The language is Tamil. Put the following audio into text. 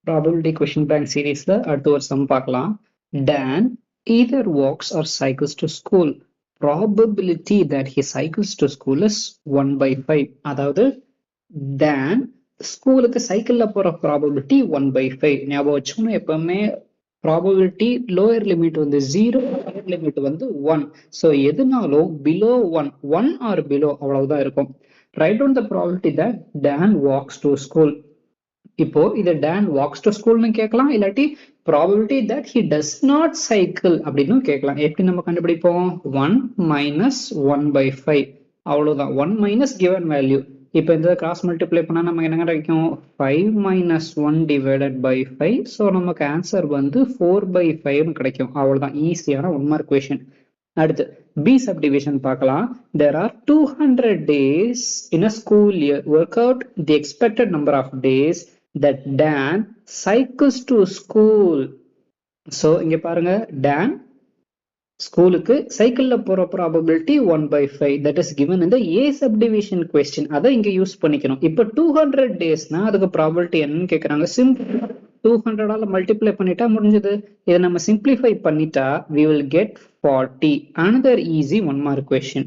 ப்ராபபிலிட்டி கொஷின் பேங்க் சீரீஸ்ல அடுத்து ஒரு சம் பார்க்கலாம். Dan either walks or cycles to school. Probability that he cycles to school is 1/5. அதாவது Dan ஸ்கூலுக்கு சைக்கிள்ல போற ப்ராபபிலிட்டி 1/5. ஞாபகம் வச்சுக்கணும், எப்பவுமே ப்ராபபிலிட்டி லோயர் லிமிட் வந்து 0, ஹையர் லிமிட் வந்து 1. ஸோ எதுனாலும் பிலோ 1, 1 ஆர் பிலோ அவ்வளவுதான் இருக்கும். Write down the probability that Dan walks to school. இப்போ இதை Dan walks to schoolனு கேட்கலாம், இல்லாட்டி probability that he does not cycle அப்படின்னு கேட்கலாம். எப்படி நம்ம கண்டுபிடிப்போம்? 1 மைனஸ் 1/5 அவ்வளவுதான். 1 மைனஸ் given வேல்யூ. இப்போ இந்த கிராஸ் மல்டிப்ளை பண்ணா நமக்கு என்ன கிடைக்கும்? 5 மைனஸ் 1 டிவைடட் பை 5. ஸோ நமக்கு ஆன்சர் வந்து 4/5 கிடைக்கும். அவ்வளவுதான், ஈஸியான 1 மார்க் கொஷின். அடுத்து பி சப்டிவிஷன் பார்க்கலாம். There are 200 days in a school year. Work out the expected number of days that Dan cycles to school. So இங்க பாருங்க, Dan ஸ்கூலுக்கு சைக்கிள்ல போற ப்ராபபிலிட்டி 1/5. தட் இஸ் கிவன் இந்த ஏ சப்டிவிஷன் கொஸ்டின். அதை இங்க யூஸ் பண்ணிக்கணும். இப்போ 200 டேஸ்னா அதுக்கு ப்ராபபிலிட்டி என்னன்னு கேக்குறாங்க. சிம்பிள் 200ஆல மல்டிப்ளை பண்ணிட்டா முடிஞ்சது. இதை நம்ம சிம்பிளிஃபை பண்ணிட்டா we will get 40. another easy 1 mark question.